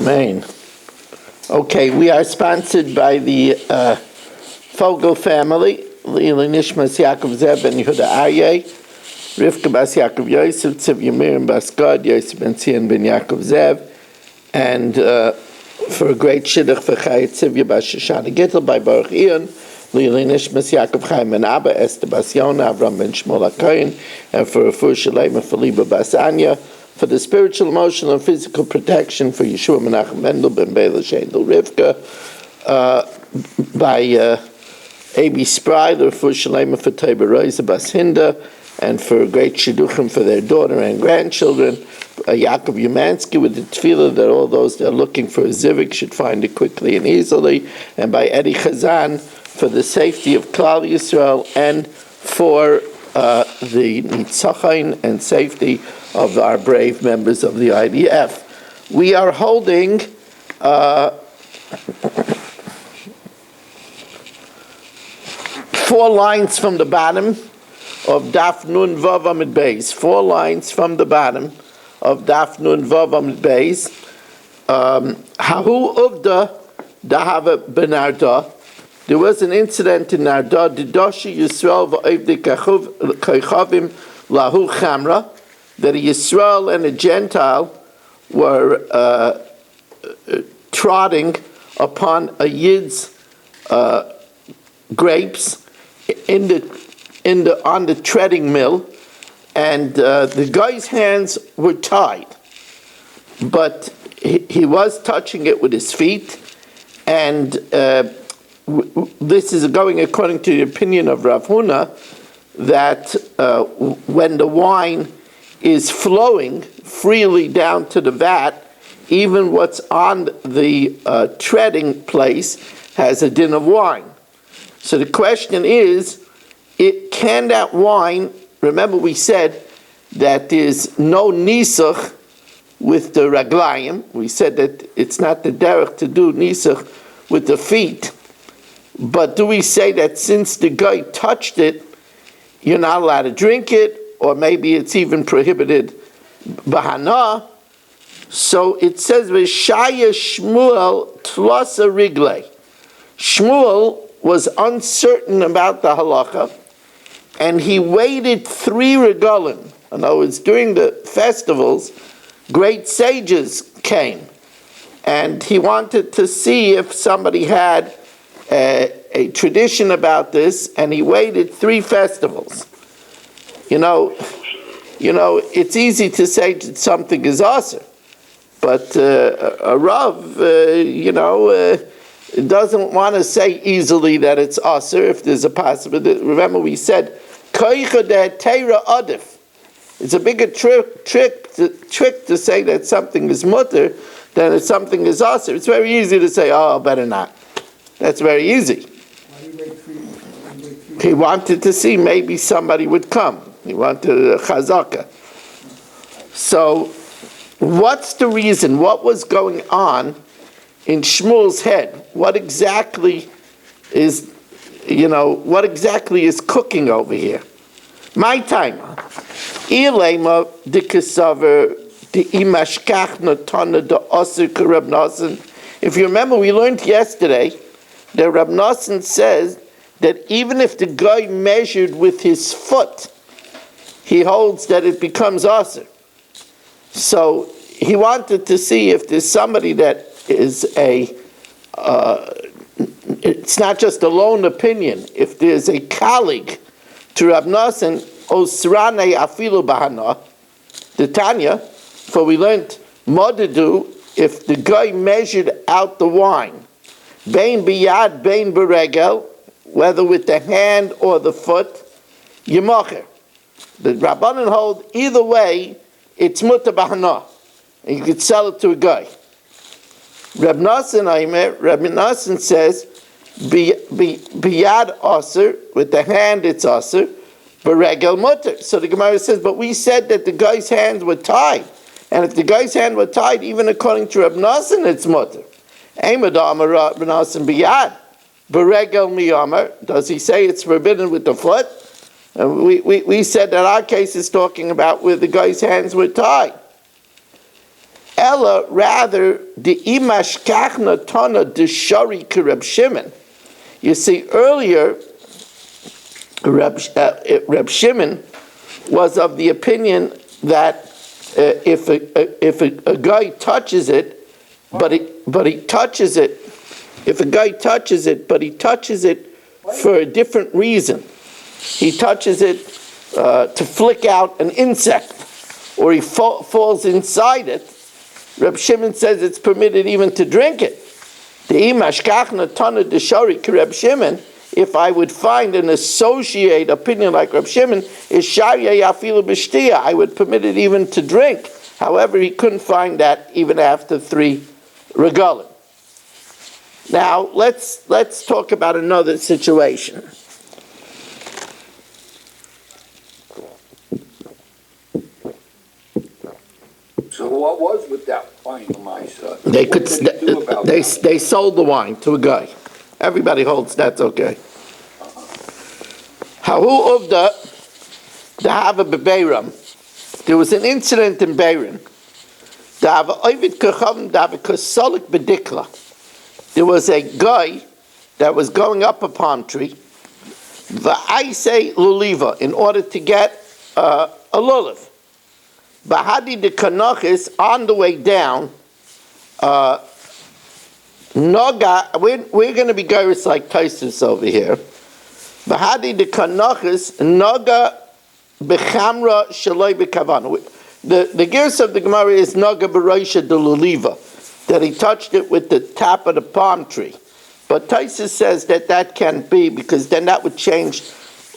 Maine. Okay, we are sponsored by the Fogel family, Lili Nishmas Yaakov Zev and Yehuda Aryeh, Rivka Bas Yaakov Yosef, Tziv Yemirim Bas God, Yosef Ben Tzion Ben Yaakov Zev, and for a great shidduch for Chai Tzivya Bas Shoshana Gittel by Baruch Ian, Lili Nishmas Yaakov Chaim Ben Abba, Esther Bas Yona, Avram Ben Shmuel HaKohen, and for Rafur Shalem for Liba Bas Anya, for the spiritual, emotional, and physical protection for Yeshua Menachem Mendel Ben Bela Shendel Rivka, by A.B. Spryler for Shalema for Taiba Roisa Bas Hinda, and for great shidduchim for their daughter and grandchildren, Yaakov Umansky with the tefillah that all those that are looking for a zivik should find it quickly and easily, and by Eddie Chazan for the safety of Klal Yisrael and for the nitzachain and safety of our brave members of the IDF. We are holding 4 lines from the bottom of Daf Nun Vav Amid Beis. 4 lines from the bottom of Daf Nun Vav Amid Beis. Hahu Uvda Dahava Benarda. There was an incident in Narda. Didoshi Yisrael va'Evdei Kaychavim Lahu Chamra, that a Yisrael and a Gentile were trotting upon a Yid's grapes on the treading mill, and the guy's hands were tied, but he was touching it with his feet, and this is going according to the opinion of Rav Huna, that when the wine is flowing freely down to the vat, even what's on the treading place has a din of wine. So the question is, can that wine, remember we said that there's no nisuch with the raglayim. We said that it's not the derech to do nisuch with the feet. But do we say that since the guy touched it, you're not allowed to drink it, or maybe it's even prohibited bahana? So it says, V'shaya Shmuel tlasa riglei. Shmuel was uncertain about the halacha, and he waited 3 regalim. In other words, during the festivals, great sages came, and he wanted to see if somebody had a tradition about this, and he waited 3 festivals. You know, it's easy to say that something is asur, but a Rav, doesn't want to say easily that it's asur if there's a possibility. Remember we said, koicha de teira adif. It's a bigger trick to say that something is mutter than that something is asur. It's very easy to say, oh, better not. That's very easy. He wanted to see maybe somebody would come. He wanted a chazaka. So, what's the reason? What was going on in Shmuel's head? What exactly is cooking over here? My time. Ilema de kesaver de imashkach natana de osir karab nasan. If you remember, we learned yesterday that Rab Nasan says that even if the guy measured with his foot, he holds that it becomes asur. So he wanted to see if there's somebody that is it's not just a lone opinion. If there's a colleague to Rab Nasan, Osrane afilu bahana, the Tanya, for we learned modadu, if the guy measured out the wine, bein biyad, bein beregel, whether with the hand or the foot, yemacher. The Rabbanan hold either way, it's mutter bahana, and you could sell it to a guy. Rab Nasan says, biyad asur, with the hand it's asur, beregel mutter. So the Gemara says, but we said that the guy's hands were tied, and if the guy's hand were tied, even according to Rab Nasan, it's mutter. Rab Nasan biyad. Beregel miyamar, does he say it's forbidden with the foot? We said that our case is talking about where the guy's hands were tied. Ella, rather, the imash kachna tana de shari Reb Shimon. You see, earlier, Reb Shimon was of the opinion that if a guy touches it, but he touches it, if a guy touches it, but he touches it for a different reason, he touches it to flick out an insect, or he falls inside it, Reb Shimon says it's permitted even to drink it. Reb Shimon, if I would find an associate opinion like Reb Shimon, is Sharya Yafilu B'Shtiya, I would permit it even to drink. However, he couldn't find that even after 3 regalim. Now, let's talk about another situation. So what was with that wine, Lamaisa? They sold the wine to a guy. Everybody holds that's okay. Hahu uvda dahava bebeiram. There was an incident in Beirin. Dahava ovid kachavim dahava kasolik bedikla. There was a guy that was going up a palm tree, va'aisei luliva, in order to get a lulav. Bahadi de Kanachis, on the way down, Noga, we're going to be gairis like Taisus over here. Bahadi de Kanachis, Noga bechamra shaloi bekavana. The gears of the Gemara is Noga beroisha de luliva, that he touched it with the top of the palm tree. But Taisus says that can't be, because then that would change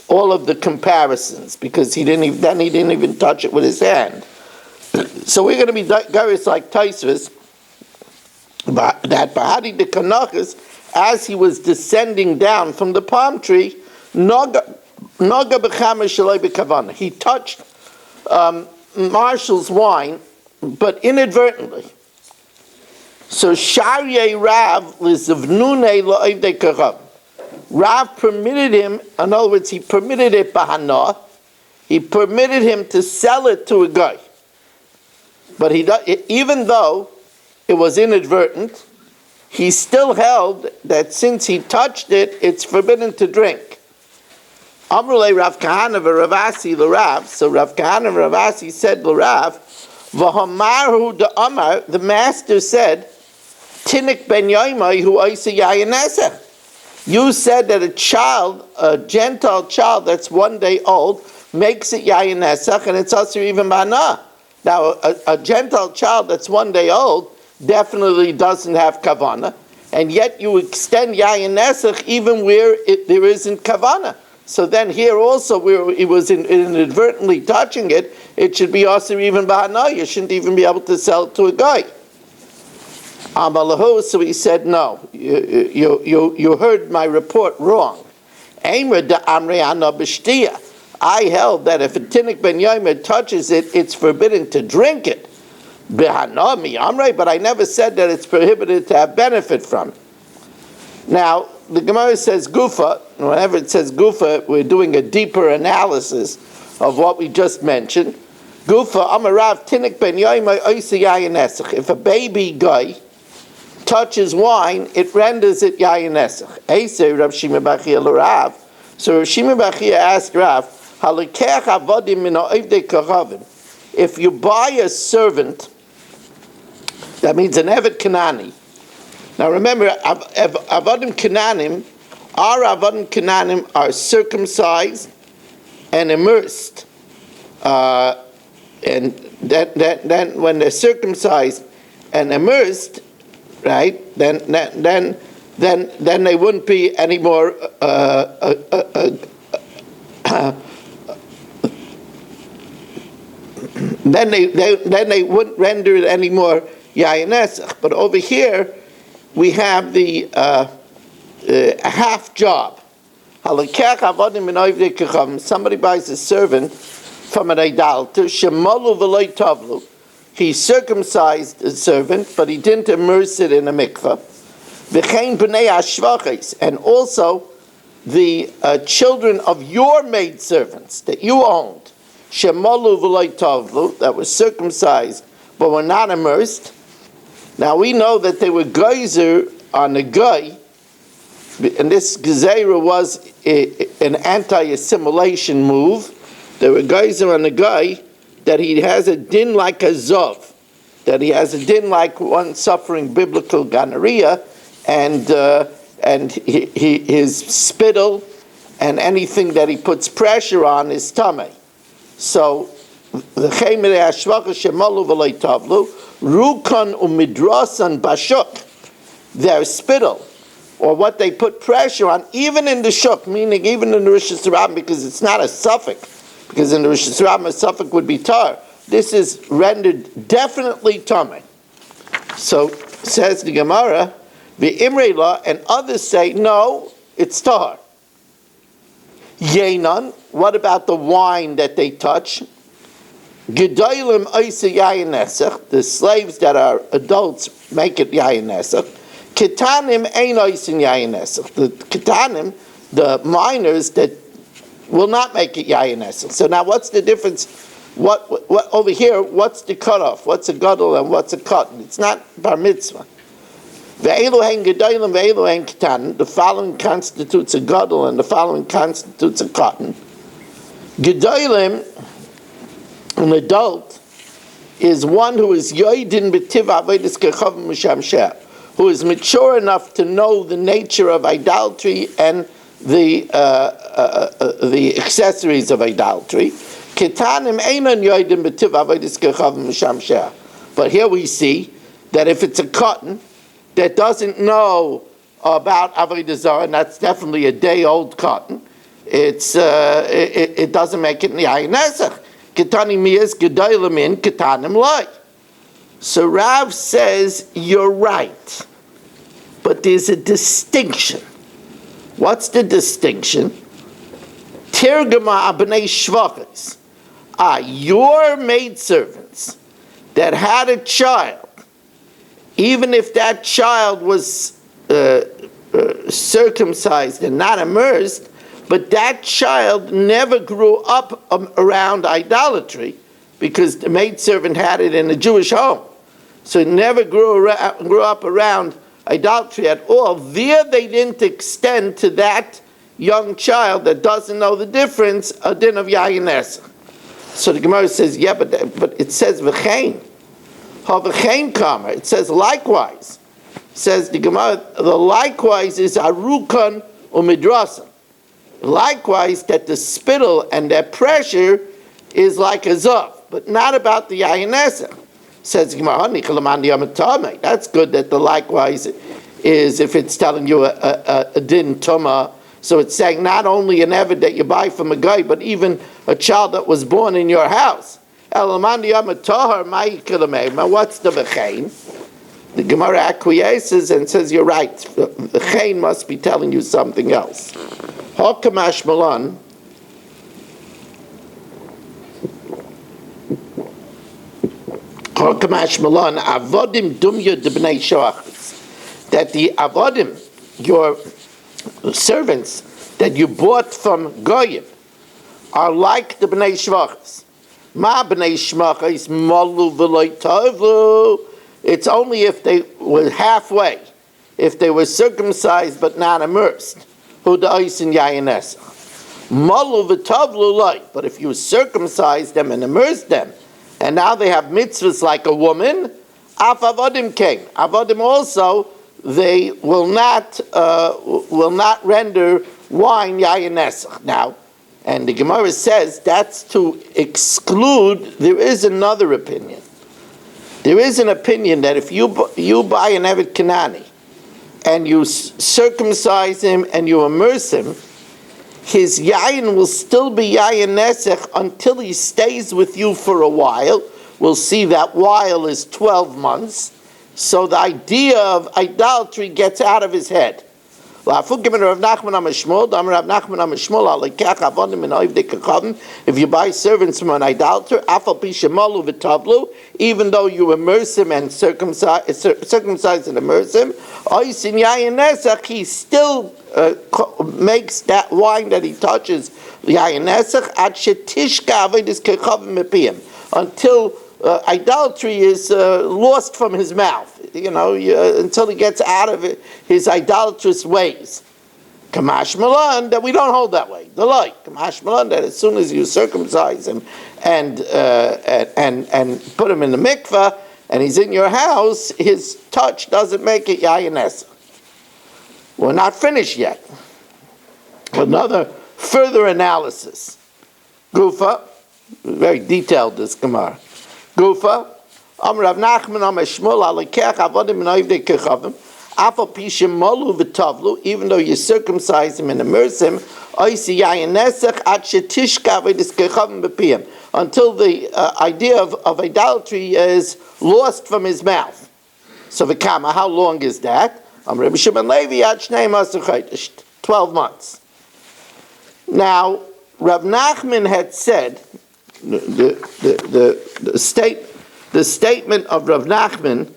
all of the comparisons, because he didn't even touch it with his hand. So we're going to be gairis like Taisus, that Bahadi de Kanachis, as he was descending down from the palm tree, Noga b'chamer shaloi b'kavana. He touched Marshall's wine, but inadvertently. So Sharyei Rav lizavnune lo'ivdei kachav. Rav permitted him, in other words, he permitted it bahana. He permitted him to sell it to a guy. But even though it was inadvertent, he still held that since he touched it, it's forbidden to drink. Amrulei Rav Kahana v'Ravasi l'Rav. So Rav Kahana v'Ravasi said l'Rav, v'hamarhu de'amar, the master said, Tinik ben Yaimai hu oisa yayanesa. You said that a Gentile child that's 1 day old, makes it yayanesach, and it's also even bana. Now, a Gentile child that's 1 day old definitely doesn't have kavana, and yet you extend yayin nesach even where there isn't kavana. So then here also, where he was inadvertently touching it, it should be also even bahana. You shouldn't even be able to sell it to a guy. Amalahu, so he said, no, you heard my report wrong. Eimer da amre ana b'shtiya. I held that if a Tinnik ben Yomer touches it, it's forbidden to drink it. But I never said that it's prohibited to have benefit from it. Now, the Gemara says Gufa. Whenever it says Gufa, we're doing a deeper analysis of what we just mentioned. Gufa, Amarav, Tinnik ben Yomer, Oisi Yayin Esach. If a baby guy touches wine, it renders it Yayin Esach. Eisei Rav Shimon bar Chiyah l'Rav. So Rav Shimon bar Chiyah asked Rav, if you buy a servant, that means an Eved Kanani. Now remember, Avodim Kananim, our Avodim Kananim are circumcised and immersed. And then when they're circumcised and immersed, right, then they wouldn't be any more then they wouldn't render it any more yayinesach. But over here, we have the half job. Somebody buys a servant from an idolater. Shemalu v'loy tavlu. He circumcised the servant, but he didn't immerse it in a mikveh. V'chein b'nei hashvachis, and also the children of your maidservants that you owned. Shemalu v'loy tavlu, that was circumcised, but were not immersed. Now we know that they were geyser on the guy, and this gezerah was an anti-assimilation move. They were geyser on the guy that he has a din like a zov, that he has a din like one suffering biblical gonorrhea, and his spittle and anything that he puts pressure on is tummy. So the chemere hashvacha shemalu v'loy tavlu rukan umidrasan bashuk, their spittle or what they put pressure on, even in the shuk, meaning even in the Rosh Hashanah, because it's not a suffix. Because in the Rosh Hashanah, a suffix would be tar. This is rendered definitely tummy. So says the Gemara, the Imre law, and others say no, it's tar. Yenan, what about the wine that they touch? Gedolim oisa yayin nesach, the slaves that are adults make it yayin nesach. Ketanim ein oisin yayin nesach. The ketanim, the minors that will not make it yayin nesach. So now what's the difference? What over here, what's the cutoff? What's a gadol and what's a cotton? It's not bar mitzvah. Ve'elu gedolim, ve'elu ketanim. The following constitutes a gadol and the following constitutes a cotton. Gedolim, an adult, is one who is yoidin b'tiv avodas kechav mishamsheh, who is mature enough to know the nature of idolatry and the accessories of idolatry. Ketanim einan yoidin b'tiv avodas kechav mishamsheh. But here we see that if it's a cotton that doesn't know about Avoda Zara, and that's definitely a day-old cotton, it doesn't make it in the Yayin Nesach. Ketani miyas gedolim in ketanim loy. So Rav says you're right, but there's a distinction. What's the distinction? Tirgama abnei shvachos. Your maidservants that had a child, even if that child was circumcised and not immersed, but that child never grew up around idolatry, because the maidservant had it in a Jewish home. So it never grew up around idolatry at all. There they didn't extend to that young child that doesn't know the difference, a din of Yayin Nesach. So the Gemara says, yeah, but it says v'chein. Ha-v'chein kama. It says likewise. It says the Gemara, the likewise is arukan umidrasan. Likewise, that the spittle and that pressure is like a zav, but not about the Yayin Nesach. Says Gemara, that's good that the likewise is if it's telling you a din tuma. So it's saying not only an eved that you buy from a guy, but even a child that was born in your house. What's the v'chein? The Gemara acquiesces and says you're right. The chein must be telling you something else. Hakamash Malan, Avodim Dumya Debnei Shoachis, that the Avodim, your servants that you bought from Goyim, are like the Bnei Shvachis. Ma Bnei Shvachis Malu V'Loi Tovlu. It's only if they were halfway, if they were circumcised but not immersed. Who da'is in Yayin Nesach. Malu v'tavlu loy. But if you circumcise them and immerse them, and now they have mitzvahs like a woman, af avodim came. Avodim also, they will not render wine Yayin Nesach. Now, and the Gemara says that's to exclude, there is another opinion. There is an opinion that if you buy an Eved Kanani, and you circumcise him and you immerse him, his yayin will still be yayin nesach until he stays with you for a while. We'll see that while is 12 months. So the idea of idolatry gets out of his head. If you buy servants from an idolater, even though you immerse him and circumcise and immerse him, he still makes that wine that he touches until idolatry is lost from his mouth, until he gets out of it, his idolatrous ways. Kamash Malan, that we don't hold that way. The light, Kamash Malan, that as soon as you circumcise him and put him in the mikveh, and he's in your house, his touch doesn't make it Yayin Esser. We're not finished yet. Another further analysis. Gufa, very detailed this Gemara. Gufa, Rav Nachman Shmuel Alekech Avodim Noivdei Kechavim. Even though you circumcise him and immerse him, until the idea of idolatry is lost from his mouth. So how long is that? 12 months. Now, Rav Nachman had said, the statement of Rav Nachman,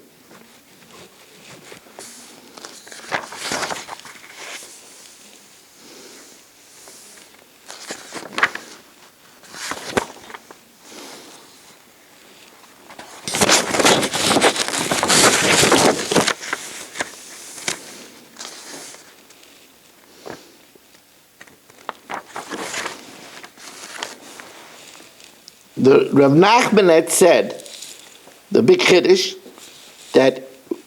the Rav Nachman had said, the big chiddush, that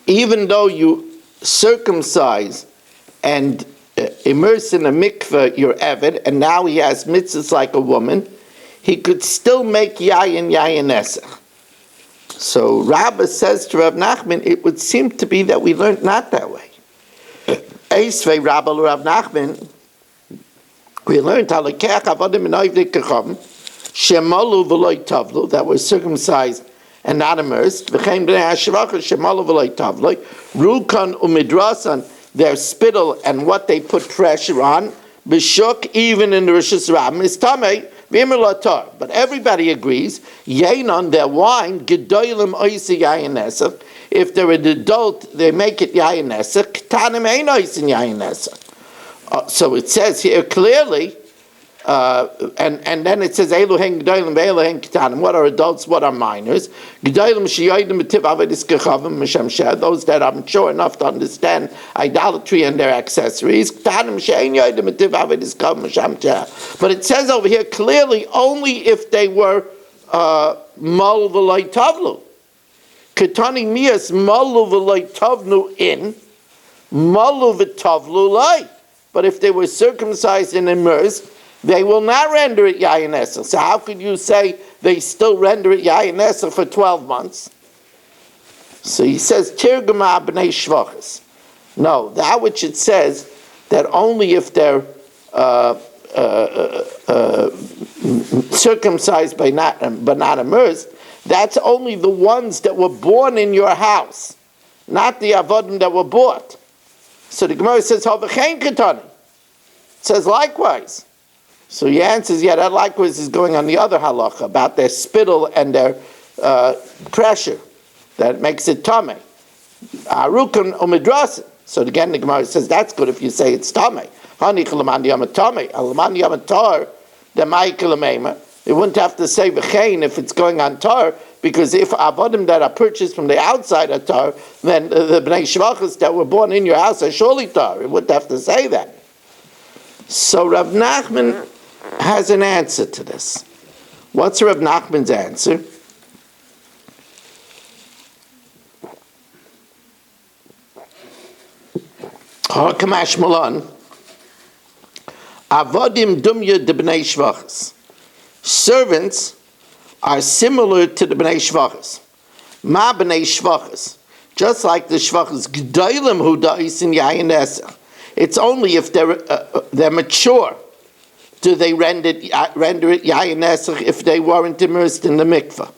even though you circumcise and immerse in a mikveh your Eved, and now he has mitzvahs like a woman, he could still make Yayin Esser. So Rabbah says to Rav Nachman, it would seem to be that we learned not that way. Eisvei Rabbah Rav Nachman, we learned Halakech Avodim Noivdei Kechavim, Shemalu v'loy tavlu, that were circumcised and not immersed. V'chein b'nei hashvacha shemalu v'loy tavlu. Rukan umidrasan, their spittle and what they put pressure on. B'shuk, even in the Rishus Rabbim, is tamei v'imur latar. But everybody agrees. Yeinon, their wine, gedolim oisi yayin esser. If they're an adult, they make it yayin esser. K'tanim ein oisin yayin esser. So it says here clearly. And then it says Elohim Gedolim ve'Elohim Ketanim. What are adults? What are minors? Gedolim sheyodim b'tiv avedis kechavim m'shamsheh. Those that are mature enough to understand idolatry and their accessories. Ketanim she'ein yodim b'tiv avedis kechavim m'shamsheh. But it says over here clearly only if they were mal v'loy tavlu. Ketani mias malu v'loy tavnu in malu v'tavlu loy. But if they were circumcised and immersed, they will not render it Yayin Esser. So how could you say they still render it Yayin Esser for 12 months? So he says, Tirgama b'nei shvachas. No, that which it says, that only if they're circumcised but not immersed, that's only the ones that were born in your house, not the avodim that were bought. So the Gemara says, Havachein ketani. It says likewise. So he answers, yeah, that likewise is going on the other halacha about their spittle and their pressure that makes it tamei. Arukan umidrasin. So again, the Gemara says that's good if you say it's tamei. Hani chalaman yamat tamei, alaman yamat tar, the ma'ikalamema. It wouldn't have to say v'chein if it's going on tar, because if avodim that are purchased from the outside are tar, then the bnei shvachas that were born in your house are surely tar. It wouldn't have to say that. So Rav Nachman has an answer to this. What's Rav Nachman's answer? Kamash Malan, Avodim dumya de bnei shvachas. Servants are similar to the bnei shvachas. Ma bnei shvachas, just like the shvachas g'daylim hu da'is in yayin esser. It's only if they're mature do they render it yayin esser if they weren't immersed in the mikveh.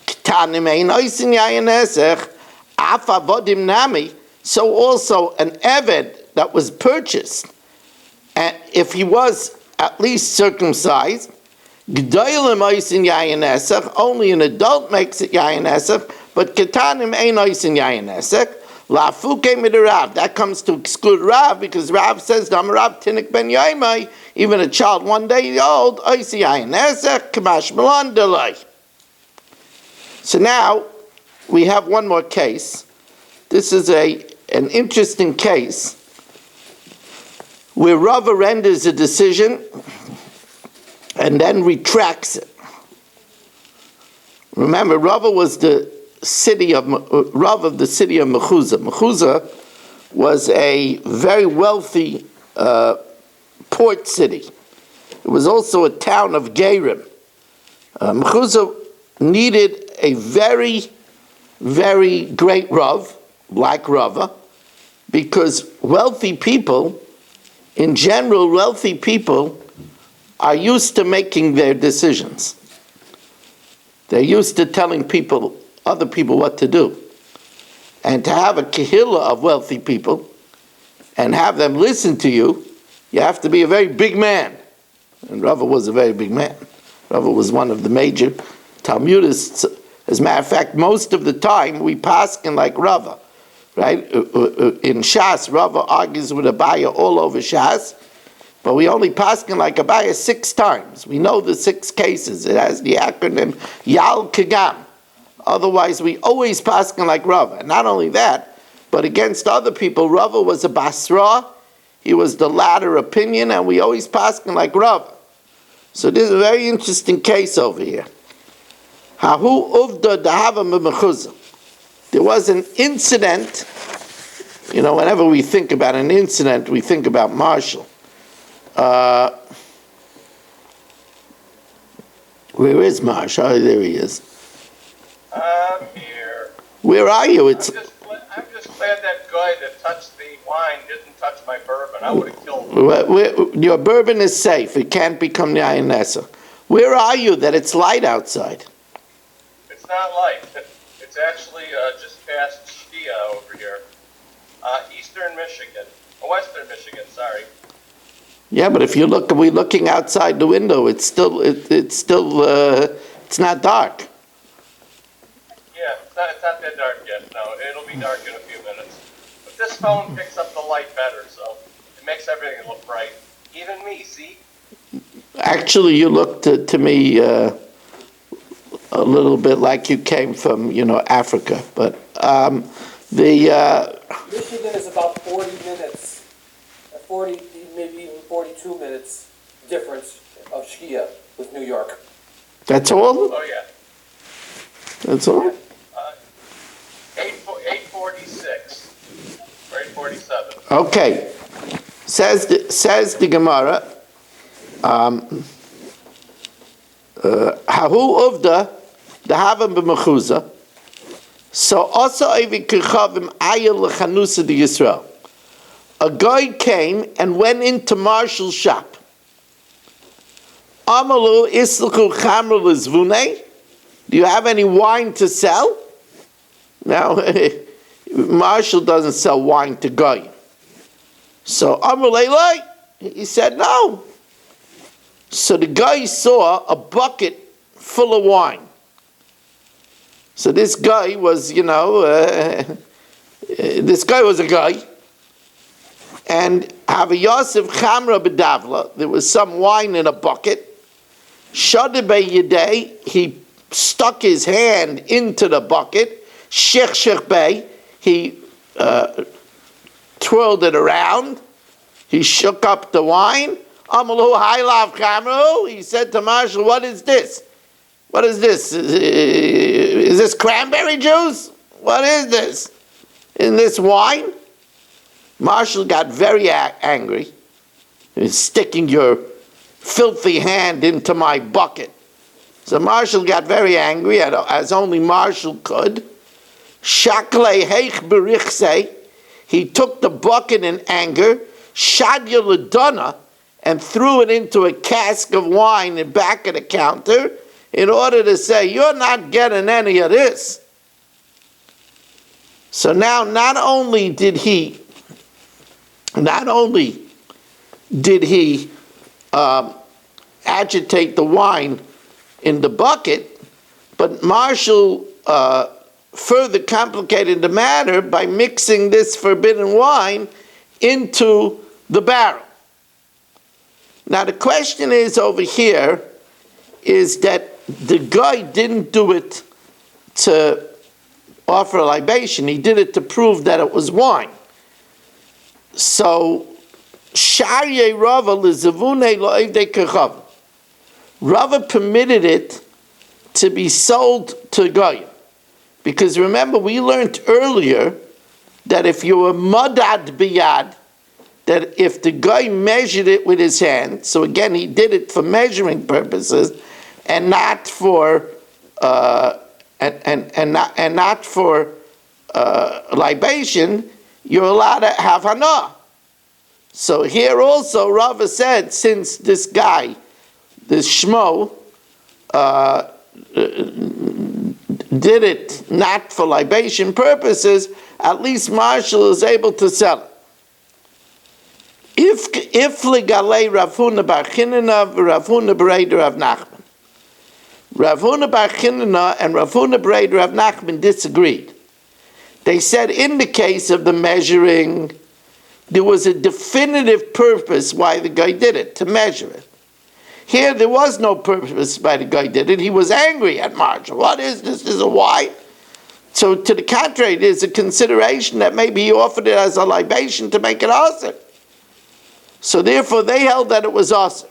K'tanim ein ois in yayin esser af avodim nami. So also an eved that was purchased, and if he was at least circumcised, g'daylim ois in yayin esser, only an adult makes it yayin esser, but ketanim ein ois in yayin esser. Lafuke mit Rav. That comes to exclude Rav because Rav says Dam Rav Tinik ben Yaimai, even a child 1 day old, ois yayin esser k'mash malan delay. So now we have one more case. This is an interesting case where Rava renders a decision and then retracts it. Remember, Rava was the city of Mechuzah. Mechuzah was a very wealthy port city. It was also a town of Gerim. Mechuzah needed a very, very great Rav, like Rava, because wealthy people, in general, wealthy people are used to making their decisions. They're used to telling other people what to do. And to have a kahila of wealthy people and have them listen to you, you have to be a very big man. And Rava was a very big man. Rava was one of the major Talmudists. As a matter of fact, most of the time we paskin like Rava, right? In Shas, Rava argues with Abaya all over Shas, but we only paskin like Abaya 6 times. We know the 6 cases. It has the acronym Yal Kagam. Otherwise, we always paskin like Rava. And not only that, but against other people, Rava was a Basra. He was the latter opinion, and we always paskin like Rava. So this is a very interesting case over here. Hahu uvda dahava memechuzah. There was an incident. You know, whenever we think about an incident, we think about Marshall. Where is Marshall? Oh, there he is. I'm here. Where are you? I'm just glad that guy that touched the wine didn't touch my bourbon. I would have killed him. Your bourbon is safe. It can't become the Ayanessa. Where are you that it's light outside? It's not light. It's actually just past Shkia over here. Eastern Michigan. Western Michigan, sorry. Yeah, but if we're looking outside the window, it's not dark. Yeah, it's not that dark yet. No, it'll be dark in a few minutes. But this phone picks up the light better, so it makes everything look bright. Even me, see? Actually, you look to me a little bit like you came from, Africa. But Michigan is about 40 minutes, 40, maybe even 42 minutes difference of Shkia with New York. That's all? Oh, yeah. That's all? 846 or 847. Okay. Says the Gemara, Hahu uvda dahavam b'mechuzah. So also Evi Kirchavim Ayel Lechanusa de Yisrael. A guy came and went into Marshall's shop. Amalu islaku chamra lezvune. Do you have any wine to sell? Now, Marshall doesn't sell wine to guy. So Amalei, he said no. So the guy saw a bucket full of wine. So this guy was, this guy was a guy. And Hava Yosef Chamra B'Davla, there was some wine in a bucket. Shadibay Yedei, he stuck his hand into the bucket. Shech Bey, he twirled it around. He shook up the wine. Amalu Hailav Chamru, he said to Marshall, what is this? What is this? Is this cranberry juice? What is this? In this wine? Marshall got very angry. He's sticking your filthy hand into my bucket. So Marshall got very angry, as only Marshall could. Shaklei heich berichsei. He took the bucket in anger, shadya ledana, and threw it into a cask of wine in back of the counter, in order to say, you're not getting any of this. So now, not only did he agitate the wine in the bucket, but Marshall further complicated the matter by mixing this forbidden wine into the barrel. Now the question is over here, is that the guy didn't do it to offer a libation. He did it to prove that it was wine. So, Sharye Rava lezavune lo'evdei kechav. Rava permitted it to be sold to Goyim. Because remember, we learned earlier that if you were madad biyad, that if the guy measured it with his hand, so again, he did it for measuring purposes, and not for not for libation, you're allowed to have hana. So here also, Rava said, since this guy, this Shmo, did it not for libation purposes, at least Marshall is able to sell it. If legalei Rav Huna bar Chinana Rav Huna b'reider Rav Nachman, Rav Huna bar Chinana and Rav Huna b'reider Rav Nachman disagreed. They said in the case of the measuring, there was a definitive purpose why the guy did it, to measure it. Here there was no purpose why the guy did it. He was angry at Marshall. What is this? This is a why? So to the contrary, there's a consideration that maybe he offered it as a libation to make it asr. So therefore they held that it was asr.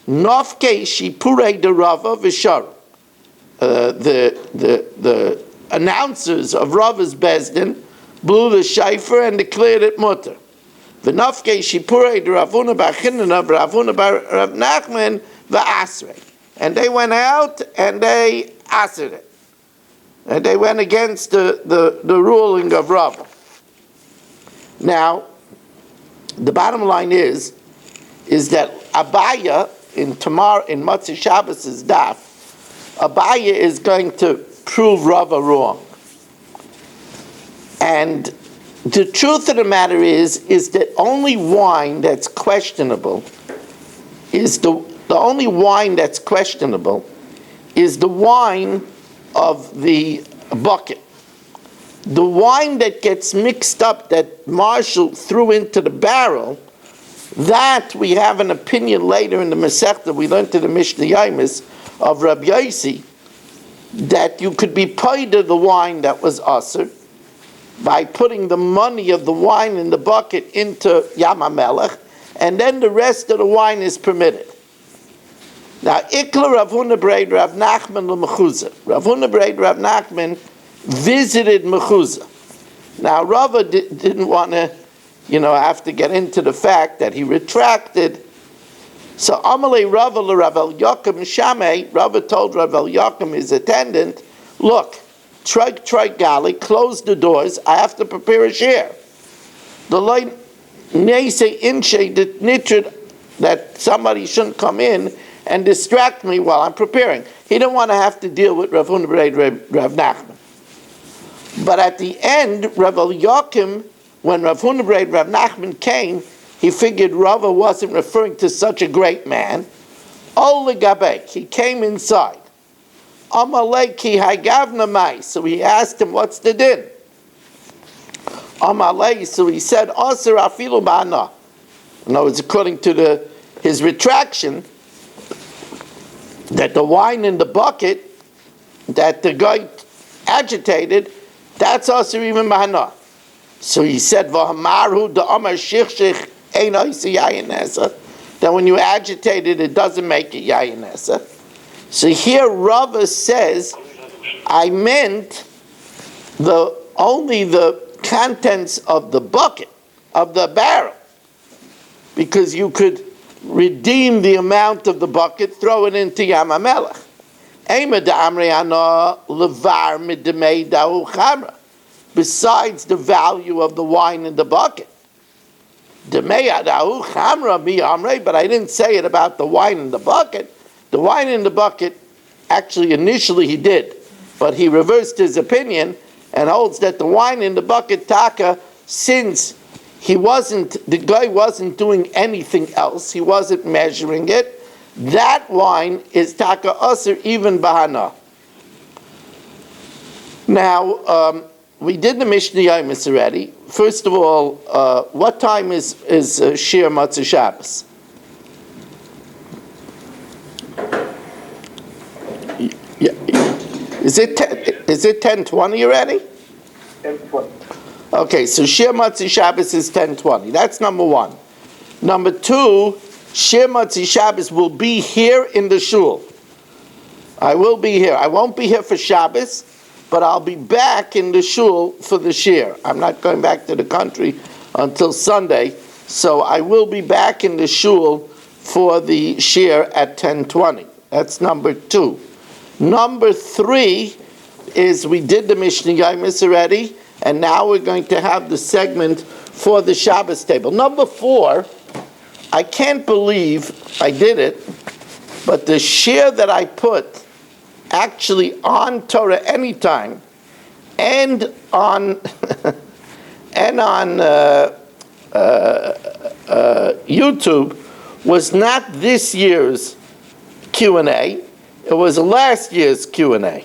Nofke shipurei de Rava v'shar. The announcers of Rava's Bezdin blew the shofar and declared it mutter. V'nafkei shipurei de Rav Huna bar Chinana Rav Huna bar Rav Nachman v'asrei. And they went out and they asred it. And they went against the ruling of Rava. Now, the bottom line is that Abaya in Matzah Shabbos' daf, Abaya is going to prove Rava wrong. And the truth of the matter is that only wine that's questionable is the only wine that's questionable is the wine of the bucket. The wine that gets mixed up, that Marshall threw into the barrel, that we have an opinion later in the Masechta, we learned in the Mishnah Yomis of Rabbi Yossi, that you could be paid of the wine that was asr by putting the money of the wine in the bucket into Yam HaMelech, and then the rest of the wine is permitted. Now, Ikla Rav Huna b'reider Rav Nachman l'Mechuzah. Rav Huna b'reider Rav Nachman visited Mechuzah. Now, Rava didn't want to, have to get into the fact that he retracted. So, Amalei Rava l'Rav Yaakov Shamei, Rava told Rav Yaakov, his attendant, look, try Gali, close the doors, I have to prepare a share. The light Neise Inshe nitrid that somebody shouldn't come in and distract me while I'm preparing. He didn't want to have to deal with Rav Huna b'reider Rav Nachman. But at the end, Rav Yaakov, when Rav Huna b'reider Rav Nachman came, he figured Rava wasn't referring to such a great man. Ol legabek, he came inside. Amalei ki hagavna mai, so he asked him, what's the din? Amalei, so he said, Aser afilu ba'ana. In other words, according to his retraction, that the wine in the bucket that the guy agitated, that's also even mahana. So he said, "V'hamaru da'amar shichshich ein oisi yayin nesa." That when you agitate it doesn't make it yayin nesa. So here Rava says, I meant only the contents of the bucket, of the barrel, because you could redeem the amount of the bucket, throw it into Yam HaMelech. Besides the value of the wine in the bucket. But I didn't say it about the wine in the bucket. The wine in the bucket, actually initially he did, but he reversed his opinion and holds that the wine in the bucket, taka, since the guy wasn't doing anything else, he wasn't measuring it, that wine is taka usr even bahana. Now, we did the Mishnah Yomis already. First of all, what time is Shir Matzah Shabbos? Is it 10:20 already? Okay, so Shir Matzi Shabbos is 10:20. That's number one. Number two, Shir Matzi Shabbos will be here in the shul. I will be here. I won't be here for Shabbos, but I'll be back in the shul for the shir. I'm not going back to the country until Sunday, so I will be back in the shul for the shir at 10:20. That's number two. Number three is we did the Mishnah Yaimis already, and now we're going to have the segment for the Shabbos table. Number four, I can't believe I did it, but the shir that I put actually on Torah Anytime and on YouTube was not this year's Q&A. It was last year's Q&A.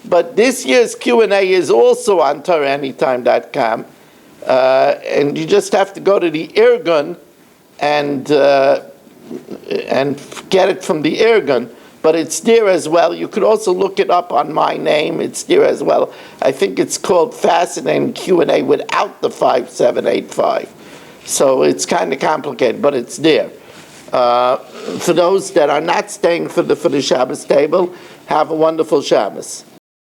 But this year's Q&A is also on TorahAnytime.com, and you just have to go to the Irgun and get it from the Irgun. But it's there as well. You could also look it up on my name. It's there as well. I think it's called Fascinating Q&A without the 5785. So it's kind of complicated, but it's there. For those that are not staying for the Shabbos table, have a wonderful Shabbos.